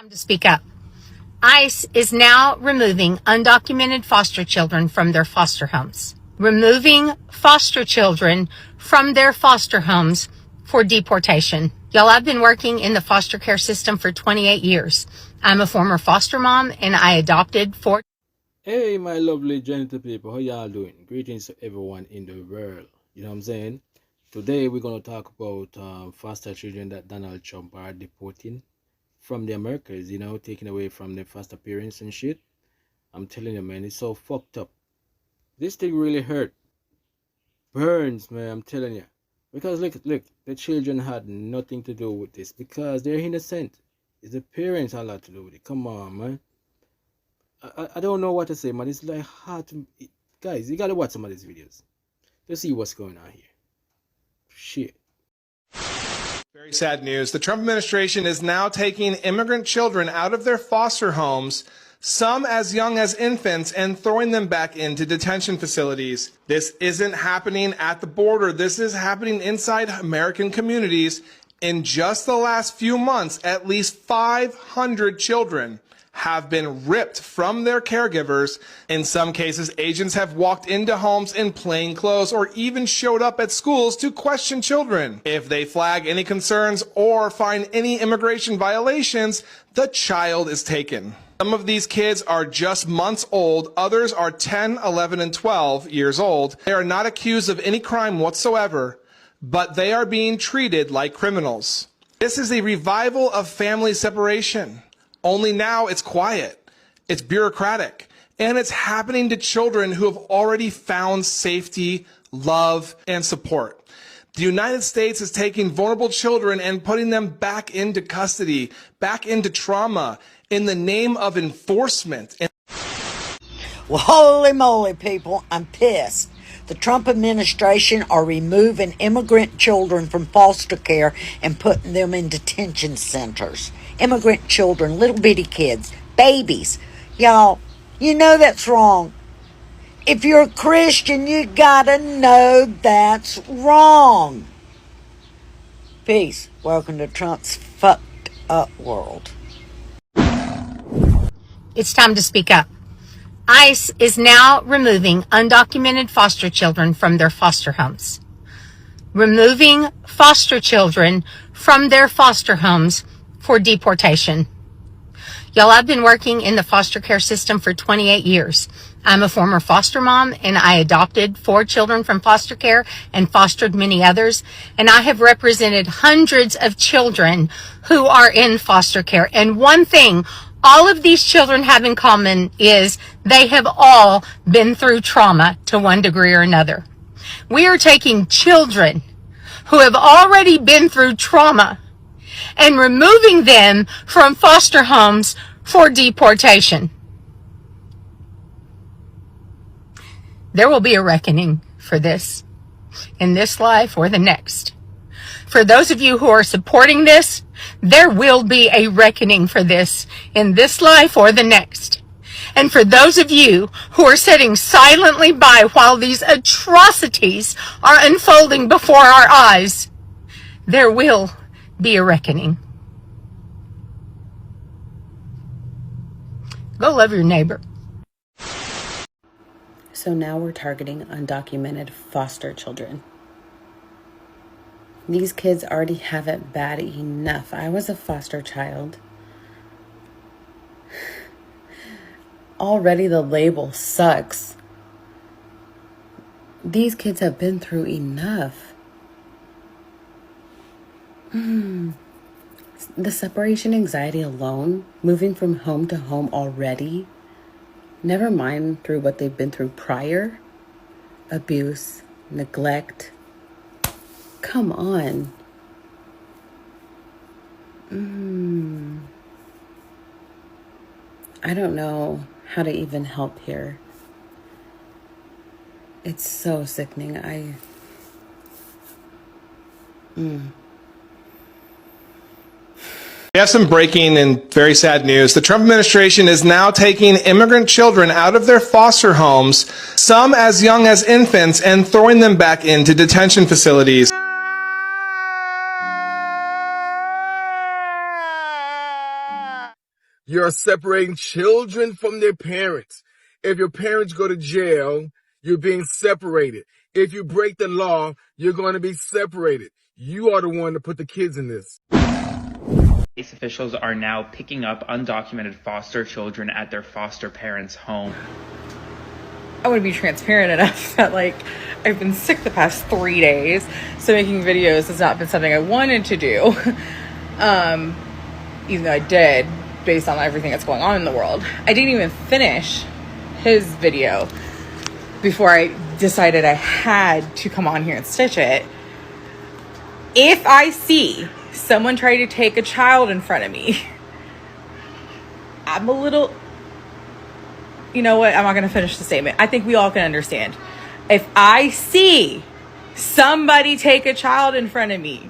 Time to speak up. ICE is now removing undocumented foster children from their foster homes. Removing foster children from their foster homes for deportation. Y'all, I've been working in the foster care system for 28 years. I'm a former foster mom and I adopted 4. Hey, my lovely gentle people, how y'all doing? Greetings to everyone in the world. You know what I'm saying? Today we're going to talk about foster children that Donald Trump are deporting from the Americas, you know, taking away from their foster parents and shit. I'm telling you, man, it's so fucked up. This thing really hurt. Burns, man, I'm telling you. Because look, the children had nothing to do with this because they're innocent. It's the parents had a lot to do with it. Come on, man. I don't know what to say, man. It's like hard to... Guys, you gotta watch some of these videos to see what's going on here. Shit. Very sad news. The Trump administration is now taking immigrant children out of their foster homes, some as young as infants, and throwing them back into detention facilities. This isn't happening at the border. This is happening inside American communities. In just the last few months, at least 500 children have been ripped from their caregivers. In some cases, agents have walked into homes in plain clothes or even showed up at schools to question children. If they flag any concerns or find any immigration violations, the child is taken. Some of these kids are just months old. Others are 10, 11, and 12 years old. They are not accused of any crime whatsoever, but they are being treated like criminals. This is a revival of family separation. Only now it's quiet, it's bureaucratic, and it's happening to children who have already found safety, love, and support. The United States is taking vulnerable children and putting them back into custody, back into trauma, in the name of enforcement. Well, holy moly, people, I'm pissed. The Trump administration are removing immigrant children from foster care and putting them in detention centers. Immigrant children, little bitty kids, babies. Y'all, you know that's wrong. If you're a Christian, you gotta know that's wrong. Peace. Welcome to Trump's fucked up world. It's time to speak up. ICE is now removing undocumented foster children from their foster homes. Removing foster children from their foster homes for deportation. Y'all, I've been working in the foster care system for 28 years. I'm a former foster mom and I adopted 4 children from foster care and fostered many others. And I have represented hundreds of children who are in foster care. And one thing all of these children have in common is they have all been through trauma to one degree or another. We are taking children who have already been through trauma and removing them from foster homes for deportation. There will be a reckoning for this in this life or the next. For those of you who are supporting this, there will be a reckoning for this in this life or the next. And for those of you who are sitting silently by while these atrocities are unfolding before our eyes, there will be a reckoning. Go love your neighbor. So now we're targeting undocumented foster children. These kids already have it bad enough. I was a foster child. Already the label sucks. These kids have been through enough. The separation anxiety alone, moving from home to home already, never mind through what they've been through prior, abuse, neglect. Come on. I don't know how to even help here. It's so sickening. We have some breaking and very sad news. The Trump administration is now taking immigrant children out of their foster homes, some as young as infants, and throwing them back into detention facilities. You're separating children from their parents. If your parents go to jail, you're being separated. If you break the law, you're going to be separated. You are the one to put the kids in this. ICE officials are now picking up undocumented foster children at their foster parents' home. I want to be transparent enough that, like, I've been sick the past 3 days, so making videos has not been something I wanted to do, even though I did, based on everything that's going on in the world. I didn't even finish his video before I decided I had to come on here and stitch it. If I see someone try to take a child in front of me, I'm a little... You know what? I'm not going to finish the statement. I think we all can understand. If I see somebody take a child in front of me,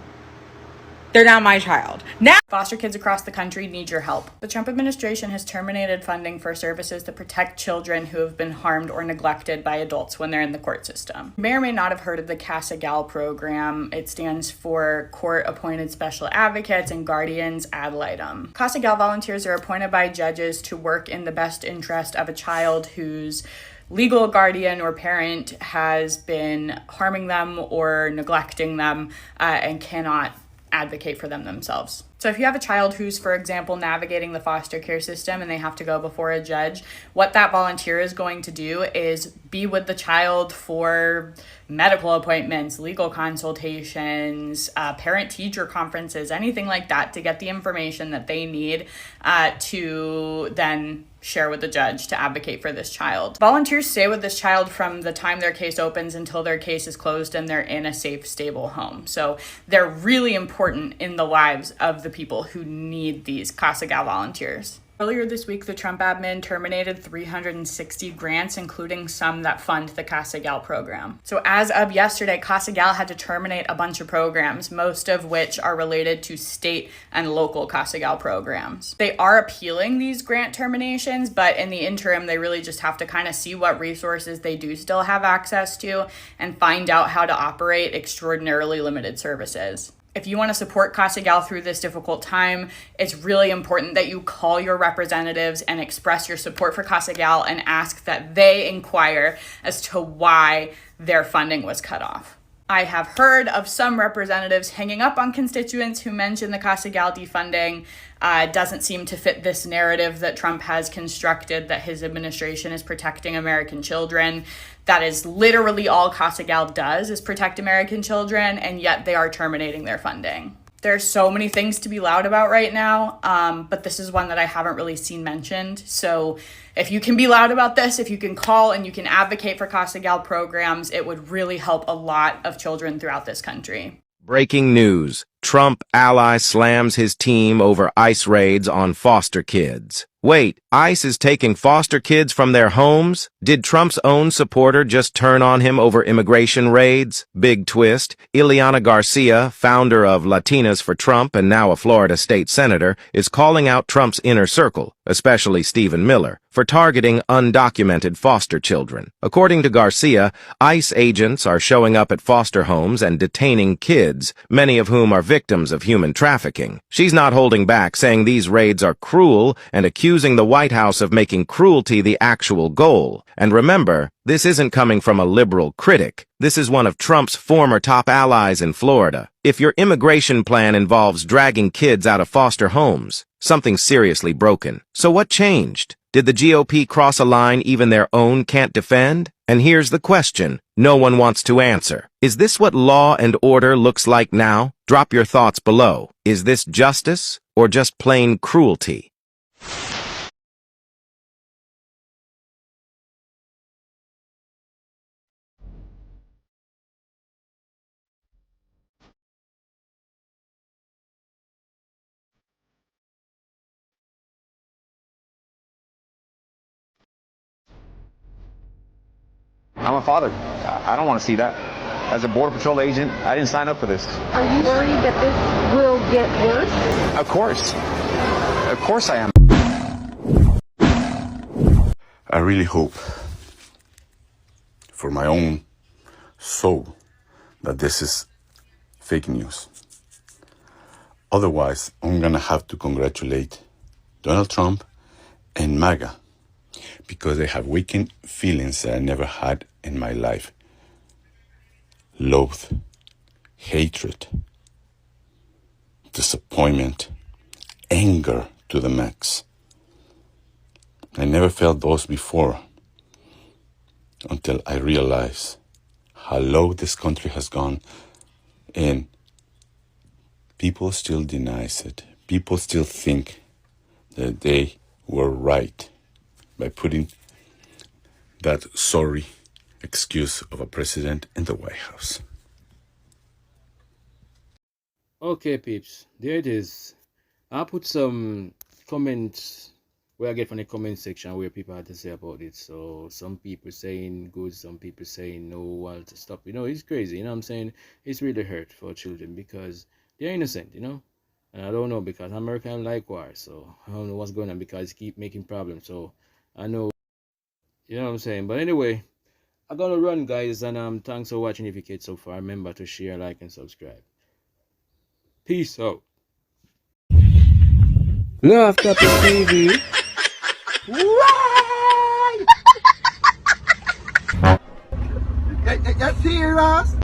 they're not my child. Now, foster kids across the country need your help. The Trump administration has terminated funding for services that protect children who have been harmed or neglected by adults when they're in the court system. You may or may not have heard of the Casa Gal program. It stands for Court Appointed Special Advocates and Guardians Ad Litem. Casa Gal volunteers are appointed by judges to work in the best interest of a child whose legal guardian or parent has been harming them or neglecting them and cannot advocate for them themselves. So if you have a child who's, for example, navigating the foster care system and they have to go before a judge, what that volunteer is going to do is be with the child for medical appointments, legal consultations, parent-teacher conferences, anything like that, to get the information that they need to then share with the judge to advocate for this child. Volunteers stay with this child from the time their case opens until their case is closed and they're in a safe, stable home. So they're really important in the lives of the people who need these Casa Gal volunteers. Earlier this week, the Trump admin terminated 360 grants, including some that fund the Casa Gal program. So as of yesterday, Casa Gal had to terminate a bunch of programs, most of which are related to state and local Casa Gal programs. They are appealing these grant terminations, but in the interim, they really just have to kind of see what resources they do still have access to and find out how to operate extraordinarily limited services. If you want to support Casa Gal through this difficult time, it's really important that you call your representatives and express your support for Casa Gal and ask that they inquire as to why their funding was cut off. I have heard of some representatives hanging up on constituents who mention the Casa Gal defunding. Doesn't seem to fit this narrative that Trump has constructed, that his administration is protecting American children. That is literally all Casa Gal does, is protect American children, and yet they are terminating their funding. There's so many things to be loud about right now, but this is one that I haven't really seen mentioned. So if you can be loud about this, if you can call and you can advocate for Casa Gal programs, it would really help a lot of children throughout this country. Breaking news. Trump ally slams his team over ICE raids on foster kids. Wait, ICE is taking foster kids from their homes? Did Trump's own supporter just turn on him over immigration raids? Big twist. Ileana Garcia, founder of Latinas for Trump and now a Florida state senator, is calling out Trump's inner circle, especially Stephen Miller, for targeting undocumented foster children. According to Garcia, ICE agents are showing up at foster homes and detaining kids, many of whom are victims of human trafficking. She's not holding back, saying these raids are cruel and accusing the White House of making cruelty the actual goal. And remember, this isn't coming from a liberal critic. This is one of Trump's former top allies in Florida. If your immigration plan involves dragging kids out of foster homes, something's seriously broken. So what changed? Did the GOP cross a line even their own can't defend? And here's the question no one wants to answer. Is this what law and order looks like now? Drop your thoughts below. Is this justice or just plain cruelty? I'm a father. I don't want to see that. As a Border Patrol agent, I didn't sign up for this. Are you worried that this will get worse? Of course. Of course I am. I really hope, for my own soul, that this is fake news. Otherwise, I'm going to have to congratulate Donald Trump and MAGA, because they have weakened feelings that I never had in my life. Loath, hatred, disappointment, anger to the max. I never felt those before until I realized how low this country has gone, and people still denies it. People still think that they were right by putting that sorry excuse of a president in the White House. Okay, peeps, there it is. I put some comments where I get from the comment section where people had to say about it. So some people saying good, some people saying no, well to stop. It's crazy, you know what I'm saying? It's really hurt for children because they're innocent, And I don't know because America like war, so I don't know what's going on because keep making problems. So I know, you know what I'm saying? But anyway, I'm gonna run, guys, and thanks for watching. If you get so far, remember to share, like, and subscribe. Peace out. Love Copy TV. Right! That's serious?